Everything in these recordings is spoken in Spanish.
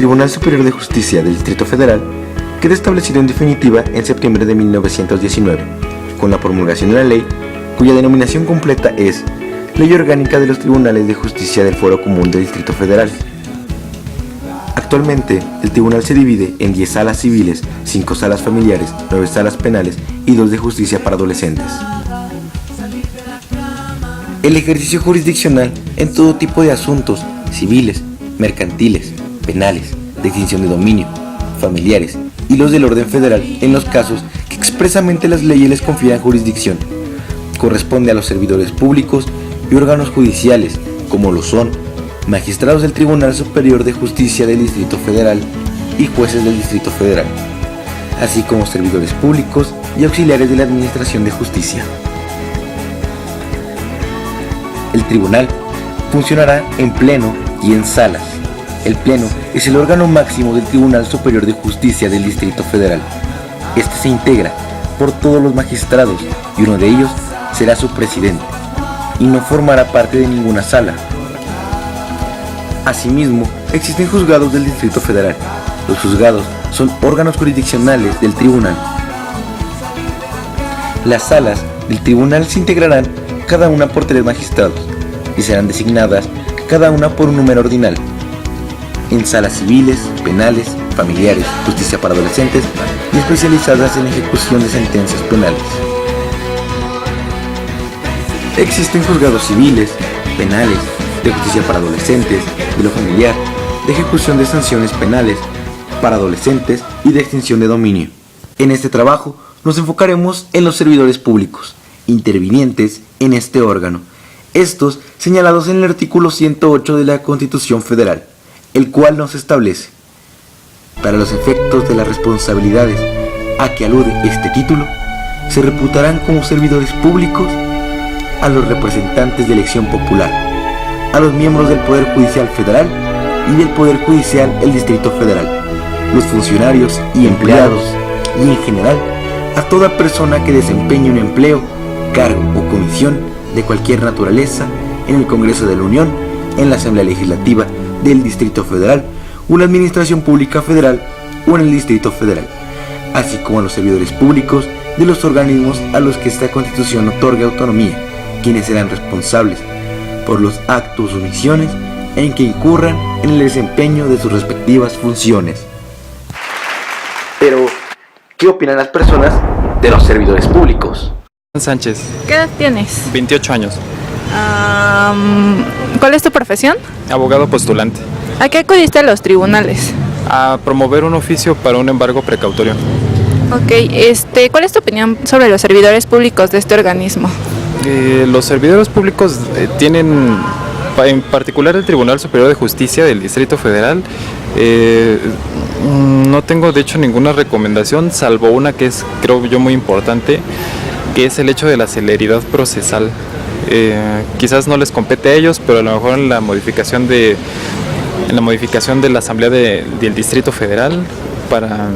Tribunal Superior de Justicia del Distrito Federal queda establecido en definitiva en septiembre de 1919, con la promulgación de la ley, cuya denominación completa es Ley Orgánica de los Tribunales de Justicia del Fuero Común del Distrito Federal. Actualmente, el tribunal se divide en 10 salas civiles, 5 salas familiares, 9 salas penales y 2 de justicia para adolescentes. El ejercicio jurisdiccional en todo tipo de asuntos civiles, mercantiles, penales, de extinción de dominio, familiares y los del orden federal en los casos que expresamente las leyes les confieran jurisdicción, corresponde a los servidores públicos y órganos judiciales, como lo son magistrados del Tribunal Superior de Justicia del Distrito Federal y jueces del Distrito Federal, así como servidores públicos y auxiliares de la Administración de Justicia. El tribunal funcionará en pleno y en salas. El pleno es el órgano máximo del Tribunal Superior de Justicia del Distrito Federal. Este se integra por todos los magistrados y uno de ellos será su presidente y no formará parte de ninguna sala. Asimismo, existen juzgados del Distrito Federal. Los juzgados son órganos jurisdiccionales del tribunal. Las salas del tribunal se integrarán cada una por 3 magistrados y serán designadas cada una por un número ordinal, en salas civiles, penales, familiares, justicia para adolescentes y especializadas en la ejecución de sentencias penales. Existen juzgados civiles, penales, de justicia para adolescentes, de lo familiar, de ejecución de sanciones penales para adolescentes y de extinción de dominio. En este trabajo nos enfocaremos en los servidores públicos, intervinientes en este órgano, estos señalados en el artículo 108 de la Constitución Federal, el cual nos establece: para los efectos de las responsabilidades a que alude este título, se reputarán como servidores públicos a los representantes de elección popular, a los miembros del Poder Judicial Federal y del Poder Judicial del Distrito Federal, los funcionarios y empleados, y en general a toda persona que desempeñe un empleo, cargo o comisión de cualquier naturaleza en el Congreso de la Unión, en la Asamblea Legislativa del Distrito Federal o en la Administración Pública Federal o en el Distrito Federal, así como a los servidores públicos de los organismos a los que esta Constitución otorga autonomía, quienes serán responsables por los actos o omisiones en que incurran en el desempeño de sus respectivas funciones. Pero, ¿qué opinan las personas de los servidores públicos? Sánchez. ¿Qué edad tienes? 28 años. ¿Cuál es tu profesión? Abogado postulante. ¿A qué acudiste a los tribunales? A promover un oficio para un embargo precautorio. Ok, ¿cuál es tu opinión sobre los servidores públicos de este organismo? Los servidores públicos tienen, en particular el Tribunal Superior de Justicia del Distrito Federal, no tengo de hecho ninguna recomendación, salvo una que es, creo yo, muy importante, que es el hecho de la celeridad procesal. Quizás no les compete a ellos, pero a lo mejor en la modificación de la Asamblea del Distrito Federal, para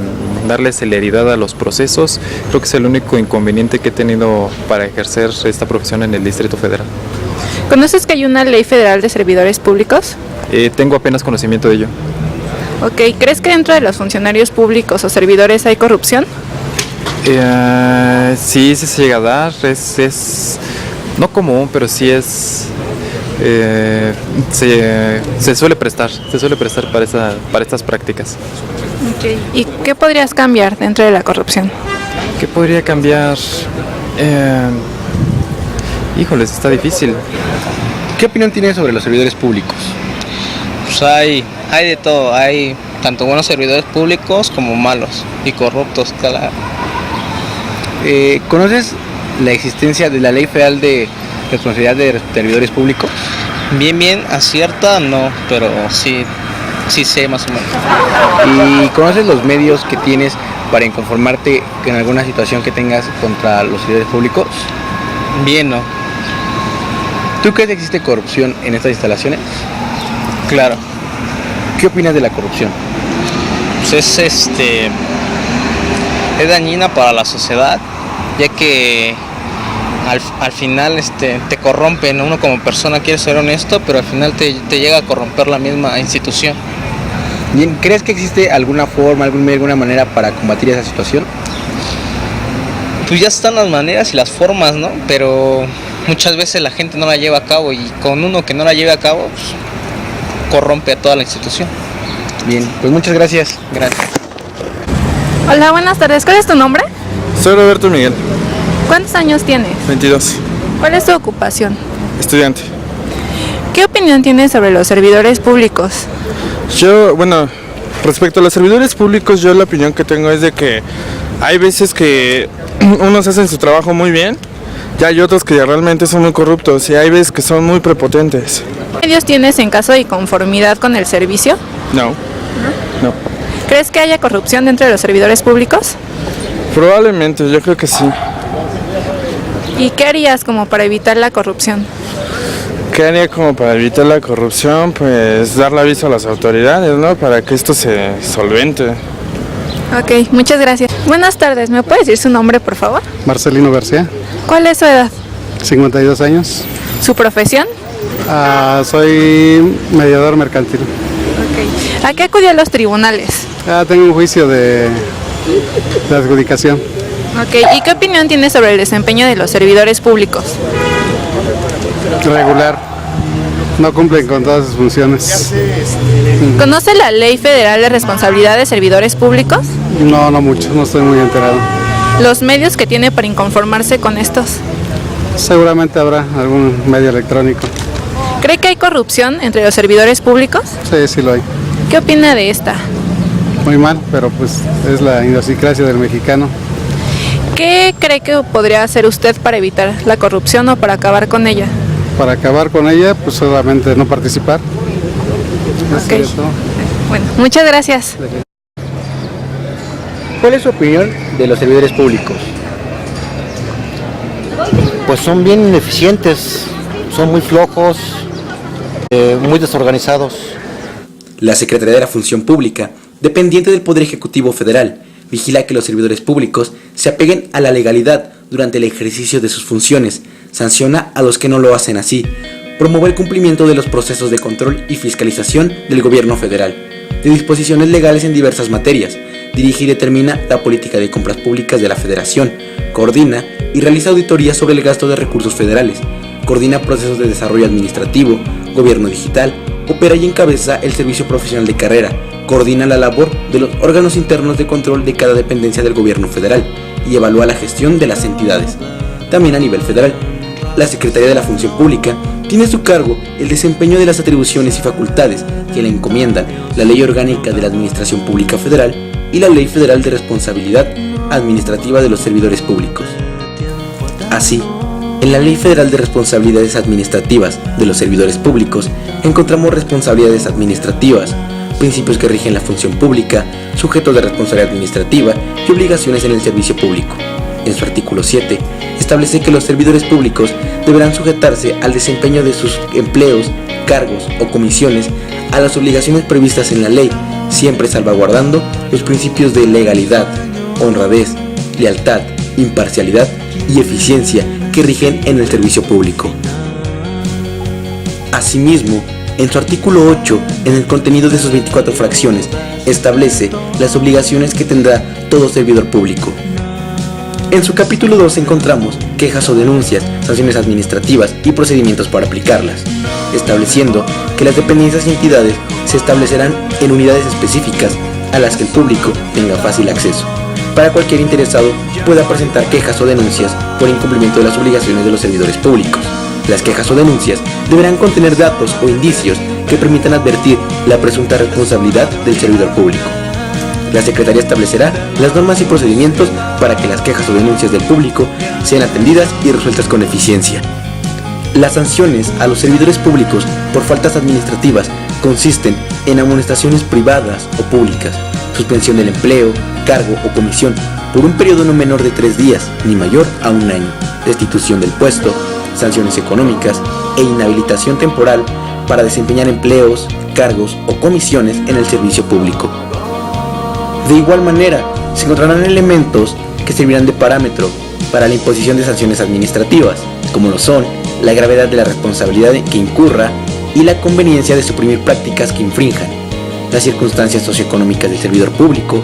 darle celeridad a los procesos, creo que es el único inconveniente que he tenido para ejercer esta profesión en el Distrito Federal. ¿Conoces que hay una ley federal de servidores públicos? Tengo apenas conocimiento de ello. Ok, ¿crees que dentro de los funcionarios públicos o servidores hay corrupción? Sí, se llega a dar, es no común, pero sí es, se suele prestar para estas prácticas. Okay. ¿Y qué podrías cambiar dentro de la corrupción? ¿Qué podría cambiar? Híjoles, está difícil. ¿Qué opinión tienes sobre los servidores públicos? Pues hay de todo, hay tanto buenos servidores públicos como malos y corruptos, claro. ¿Conoces la existencia de la Ley Federal de Responsabilidad de Servidores Públicos? Bien, acierta, no, pero sí sé más o menos. ¿Y conoces los medios que tienes para inconformarte en alguna situación que tengas contra los servidores públicos? Bien, no. ¿Tú crees que existe corrupción en estas instalaciones? Claro. ¿Qué opinas de la corrupción? Pues es dañina para la sociedad, ya que al final te corrompen. Uno como persona quiere ser honesto, pero al final te llega a corromper la misma institución. Bien, ¿crees que existe alguna forma, algún medio, alguna manera para combatir esa situación? Pues ya están las maneras y las formas, ¿no? Pero muchas veces la gente no la lleva a cabo, y con uno que no la lleve a cabo, pues, corrompe a toda la institución. Bien, pues muchas gracias. Gracias. Hola, buenas tardes. ¿Cuál es tu nombre? Soy Roberto Miguel, ¿Cuántos años tienes? 22, ¿Cuál es tu ocupación? estudiante. ¿Qué opinión tienes sobre los servidores públicos? Respecto a los servidores públicos, yo la opinión que tengo es de que hay veces que unos hacen su trabajo muy bien y hay otros que realmente son muy corruptos y hay veces que son muy prepotentes. ¿Qué medios tienes en caso de inconformidad con el servicio? No. ¿Crees que haya corrupción dentro de los servidores públicos? Probablemente, yo creo que sí. ¿Y qué harías como para evitar la corrupción? ¿Qué haría como para evitar la corrupción? Pues darle aviso a las autoridades, ¿no? Para que esto se solvente. Ok, muchas gracias. Buenas tardes, ¿me puede decir su nombre, por favor? Marcelino García, ¿Cuál es su edad? 52 años. ¿Su profesión? Soy mediador mercantil. Ok. ¿A qué acudió a los tribunales? Tengo un juicio de adjudicación. Ok, ¿y qué opinión tiene sobre el desempeño de los servidores públicos? Regular. No cumplen con todas sus funciones. ¿Conoce la Ley Federal de Responsabilidad de Servidores Públicos? No mucho, no estoy muy enterado. ¿Los medios que tiene para inconformarse con estos? Seguramente habrá algún medio electrónico. ¿Cree que hay corrupción entre los servidores públicos? Sí lo hay. ¿Qué opina de esta? Muy mal, pero pues es la idiosincrasia del mexicano. ¿Qué cree que podría hacer usted para evitar la corrupción o para acabar con ella? Para acabar con ella, pues solamente no participar. Ok. Bueno, muchas gracias. ¿Cuál es su opinión de los servidores públicos? Pues son bien ineficientes, son muy flojos, muy desorganizados. La Secretaría de la Función Pública, dependiente del Poder Ejecutivo Federal, vigila que los servidores públicos se apeguen a la legalidad durante el ejercicio de sus funciones, sanciona a los que no lo hacen así, promueve el cumplimiento de los procesos de control y fiscalización del gobierno federal, de disposiciones legales en diversas materias, dirige y determina la política de compras públicas de la Federación, coordina y realiza auditorías sobre el gasto de recursos federales, coordina procesos de desarrollo administrativo, gobierno digital, opera y encabeza el servicio profesional de carrera, coordina la labor de los órganos internos de control de cada dependencia del gobierno federal y evalúa la gestión de las entidades. También a nivel federal, la Secretaría de la Función Pública tiene a su cargo el desempeño de las atribuciones y facultades que le encomiendan la Ley Orgánica de la Administración Pública Federal y la Ley Federal de Responsabilidad Administrativa de los Servidores Públicos. Así, en la Ley Federal de Responsabilidades Administrativas de los Servidores Públicos encontramos responsabilidades administrativas, principios que rigen la función pública, sujetos de responsabilidad administrativa y obligaciones en el servicio público. En su artículo 7, establece que los servidores públicos deberán sujetarse al desempeño de sus empleos, cargos o comisiones a las obligaciones previstas en la ley, siempre salvaguardando los principios de legalidad, honradez, lealtad, imparcialidad y eficiencia que rigen en el servicio público. Asimismo, en su artículo 8, en el contenido de sus 24 fracciones, establece las obligaciones que tendrá todo servidor público. En su capítulo 2 encontramos quejas o denuncias, sanciones administrativas y procedimientos para aplicarlas, estableciendo que las dependencias y entidades se establecerán en unidades específicas a las que el público tenga fácil acceso, para cualquier interesado pueda presentar quejas o denuncias por incumplimiento de las obligaciones de los servidores públicos. Las quejas o denuncias deberán contener datos o indicios que permitan advertir la presunta responsabilidad del servidor público. La Secretaría establecerá las normas y procedimientos para que las quejas o denuncias del público sean atendidas y resueltas con eficiencia. Las sanciones a los servidores públicos por faltas administrativas consisten en amonestaciones privadas o públicas, suspensión del empleo, cargo o comisión por un periodo no menor de 3 días ni mayor a 1 año, destitución del puesto, sanciones económicas e inhabilitación temporal para desempeñar empleos, cargos o comisiones en el servicio público. De igual manera, se encontrarán elementos que servirán de parámetro para la imposición de sanciones administrativas, como lo son la gravedad de la responsabilidad que incurra y la conveniencia de suprimir prácticas que infrinjan. las circunstancias socioeconómicas del servidor público,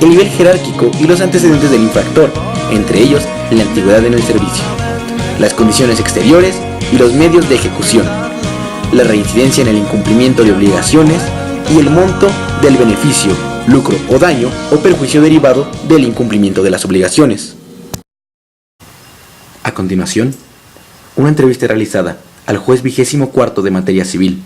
el nivel jerárquico y los antecedentes del infractor, entre ellos la antigüedad en el servicio, las condiciones exteriores y los medios de ejecución, la reincidencia en el incumplimiento de obligaciones y el monto del beneficio, lucro o daño o perjuicio derivado del incumplimiento de las obligaciones. A continuación, una entrevista realizada al juez 24º de materia civil,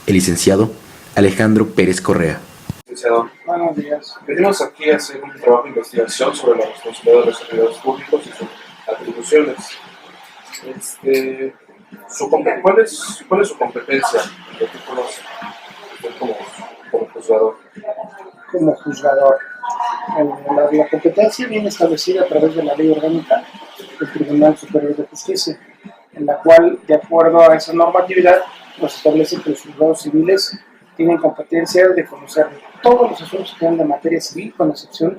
el licenciado Alejandro Pérez Correa. Licenciado, buenos días. Venimos aquí a hacer un trabajo de investigación sobre la responsabilidad de los servidores públicos y sus atribuciones. ¿Cuál es su competencia de títulos como juzgador? Como juzgador. La competencia viene establecida a través de la Ley Orgánica del Tribunal Superior de Justicia, en la cual, de acuerdo a esa normatividad, nos establece que los juzgados civiles tienen competencia de conocer todos los asuntos que dan de materia civil, con excepción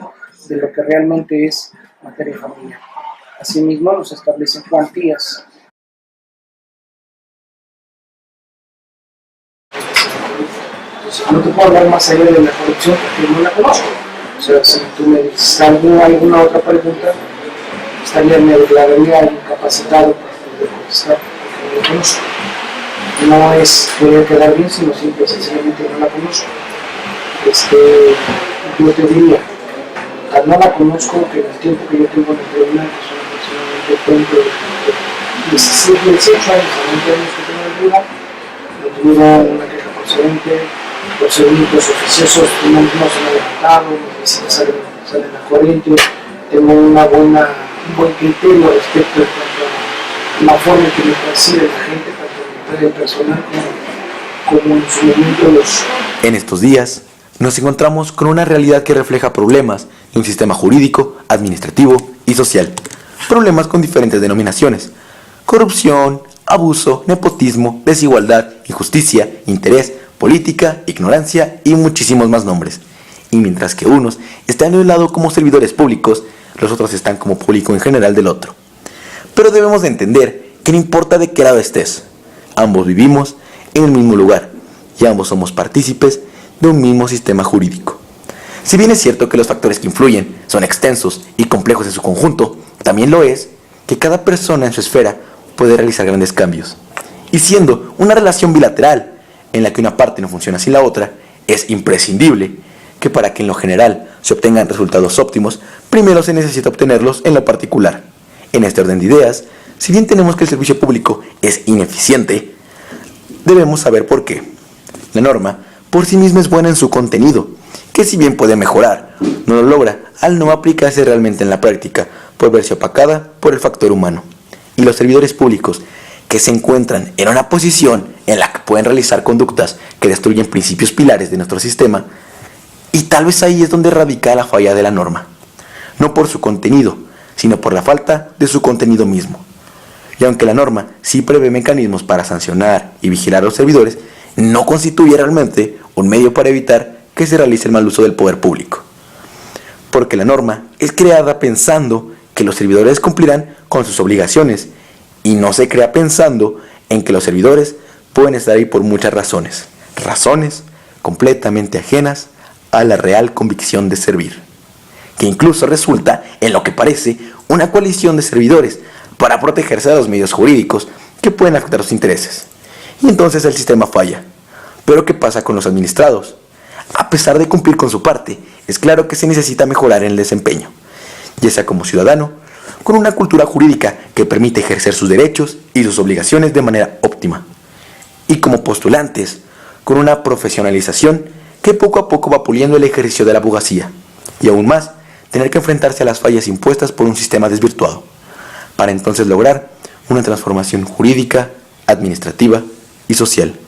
de lo que realmente es materia familiar. Asimismo, nos establecen cuantías. No te puedo hablar más allá de la corrupción porque no la conozco. O sea, si tú me dices alguna otra pregunta, me declararía incapacitado para poder contestar porque no la conozco. No es querer quedar bien, sino simple y sencillamente no la conozco. Yo te diría, tal no la conozco, que en el tiempo que yo tengo en el tribunal, que son aproximadamente 18 años, a 20 años que tengo en el tribunal, no tuviera una queja procedente, procedimientos oficiosos no se han levantado, los vecinos salen a corriente, tengo un buen criterio respecto a la forma en que me percibe la gente, tanto en el personal como en su momento los... En estos días nos encontramos con una realidad que refleja problemas de un sistema jurídico, administrativo y social. Problemas con diferentes denominaciones: corrupción, abuso, nepotismo, desigualdad, injusticia, interés, política, ignorancia y muchísimos más nombres. Y mientras que unos están de un lado como servidores públicos, los otros están como público en general del otro. Pero debemos de entender que no importa de qué lado estés, ambos vivimos en el mismo lugar y ambos somos partícipes de un mismo sistema jurídico. Si bien es cierto que los factores que influyen son extensos y complejos en su conjunto, también lo es que cada persona en su esfera puede realizar grandes cambios. Y siendo una relación bilateral en la que una parte no funciona sin la otra, es imprescindible que para que en lo general se obtengan resultados óptimos, primero se necesita obtenerlos en lo particular. En este orden de ideas, si bien tenemos que el servicio público es ineficiente, debemos saber por qué. La norma por sí misma es buena en su contenido, que si bien puede mejorar, no lo logra al no aplicarse realmente en la práctica, por verse opacada por el factor humano. Y los servidores públicos que se encuentran en una posición en la que pueden realizar conductas que destruyen principios pilares de nuestro sistema, y tal vez ahí es donde radica la falla de la norma, no por su contenido, sino por la falta de su contenido mismo. Y aunque la norma sí prevé mecanismos para sancionar y vigilar a los servidores, no constituye realmente un medio para evitar que se realice el mal uso del poder público. Porque la norma es creada pensando que los servidores cumplirán con sus obligaciones y no se crea pensando en que los servidores pueden estar ahí por muchas razones completamente ajenas a la real convicción de servir, que incluso resulta en lo que parece una coalición de servidores para protegerse de los medios jurídicos que pueden afectar sus intereses. Y entonces el sistema falla. Pero ¿qué pasa con los administrados? A pesar de cumplir con su parte, es claro que se necesita mejorar en el desempeño, ya sea como ciudadano, con una cultura jurídica que permite ejercer sus derechos y sus obligaciones de manera óptima, y como postulantes, con una profesionalización que poco a poco va puliendo el ejercicio de la abogacía, y aún más, tener que enfrentarse a las fallas impuestas por un sistema desvirtuado, para entonces lograr una transformación jurídica, administrativa y social.